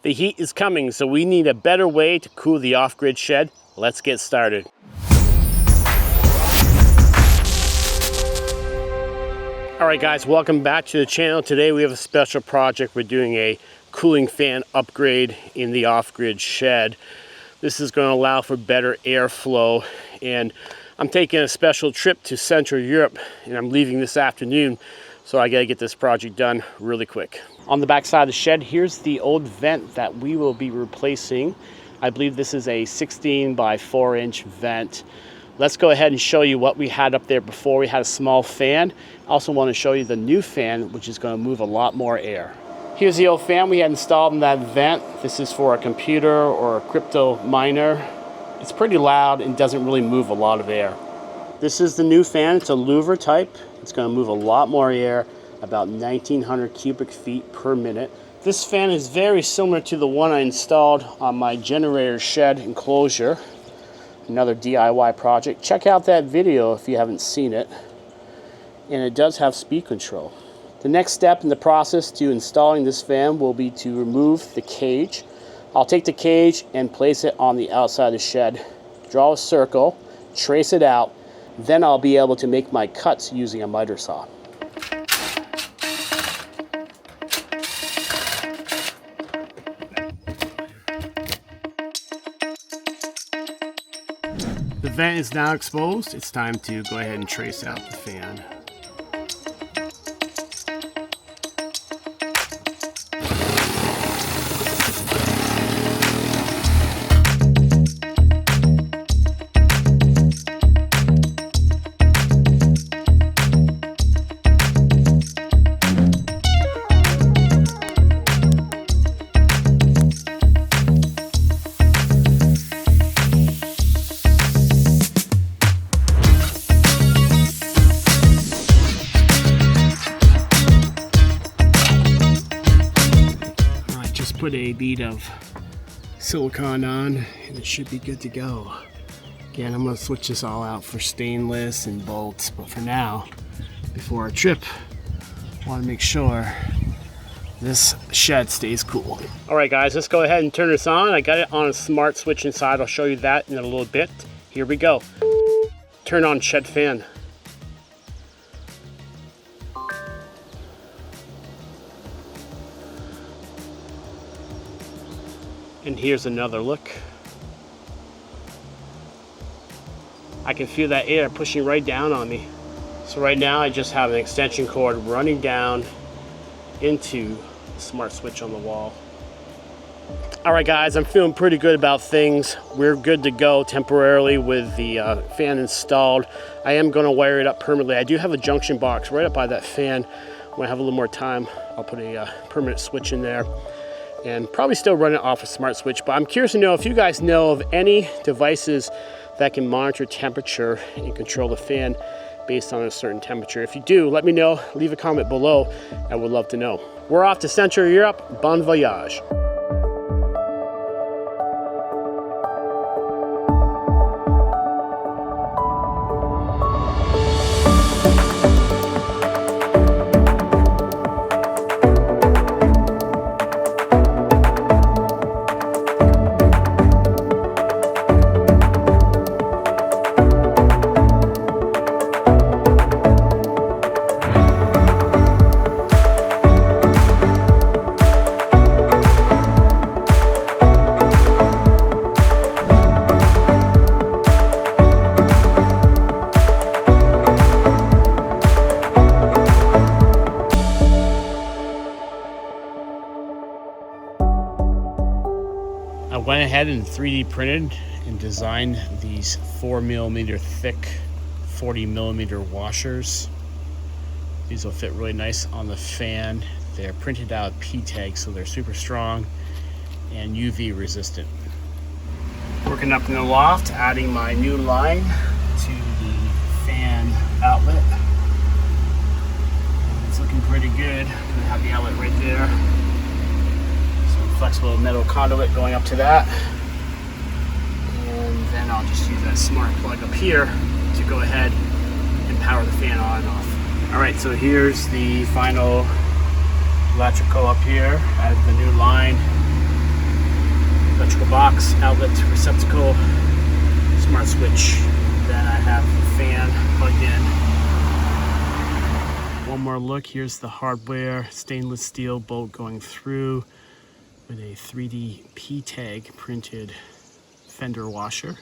The heat is coming, so we need a better way to cool the off-grid shed. Let's get started. All right guys, welcome back to the channel. Today we have a special project. We're doing a cooling fan upgrade in the off-grid shed. This is going to allow for better airflow, and I'm taking a special trip to Central Europe and I'm leaving this afternoon, so I got to get this project done really quick. On the back side of the shed, here's the old vent that we will be replacing. I believe this is a 16 by 4 inch vent. Let's go ahead and show you what we had up there before. We had a small fan. I also want to show you the new fan, which is going to move a lot more air. Here's the old fan we had installed in that vent. This is for a computer or a crypto miner. It's pretty loud and doesn't really move a lot of air. This is the new fan. It's a louver type. It's going to move a lot more air, about 1900 cubic feet per minute. This fan is very similar to the one I installed on my generator shed enclosure. Another DIY project. Check out that video if you haven't seen it. And it does have speed control. The next step in the process to installing this fan will be to remove the cage. I'll take the cage and place it on the outside of the shed. Draw a circle, trace it out, then I'll be able to make my cuts using a miter saw. The vent is now exposed. It's time to go ahead and trace out the fan. Put a bead of silicone on and it should be good to go. Again, I'm going to switch this all out for stainless and bolts, but for now, before our trip, I want to make sure this shed stays cool. All right guys, let's go ahead and turn this on. I got it on a smart switch inside. I'll show you that in a little bit. Here we go. Turn on shed fan. And here's another look. I can feel that air pushing right down on me. So right now I just have an extension cord running down into the smart switch on the wall. All right guys, I'm feeling pretty good about things. We're good to go temporarily with the fan installed. I am gonna wire it up permanently. I do have a junction box right up by that fan. When I have a little more time, I'll put a permanent switch in there and probably still run it off a smart switch. But I'm curious to know if you guys know of any devices that can monitor temperature and control the fan based on a certain temperature. If you do, let me know. Leave a comment below. I would love to know. We're off to Central Europe. Bon voyage. I went ahead and 3D printed and designed these 4mm thick 40mm washers. These will fit really nice on the fan. They're printed out P-tags, so they're super strong and UV resistant. Working up in the loft, adding my new line to the fan outlet. It's looking pretty good. I'm gonna have the outlet right there. Flexible metal conduit going up to that, and then I'll just use that smart plug up here to go ahead and power the fan on and off. All right, so here's the final electrical up here. Add the new line box outlet receptacle, smart switch. Then I have the fan plugged in. One more look, here's the hardware, stainless steel bolt going through with a 3D P-tag printed fender washer.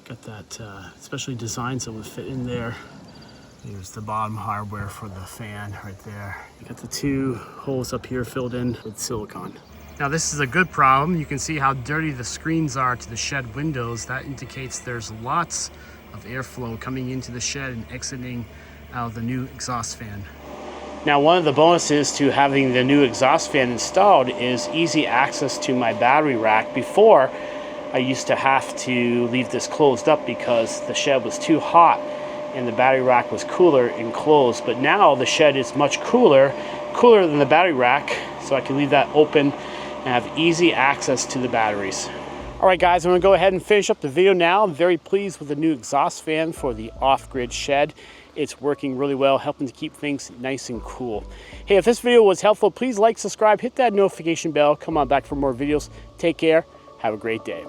Got that specially designed so it would fit in there. Here's the bottom hardware for the fan right there. You got the two holes up here filled in with silicone. Now this is a good problem. You can see how dirty the screens are to the shed windows. That indicates there's lots of airflow coming into the shed and exiting out of the new exhaust fan. Now one of the bonuses to having the new exhaust fan installed is easy access to my battery rack. Before, I used to have to leave this closed up because the shed was too hot and the battery rack was cooler enclosed. But now the shed is much cooler than the battery rack, so I can leave that open and have easy access to the batteries. All right guys, I'm gonna go ahead and finish up the video now. I'm very pleased with the new exhaust fan for the off-grid shed. It's working really well, helping to keep things nice and cool. Hey, if this video was helpful, please like, subscribe, hit that notification bell. Come on back for more videos. Take care, have a great day.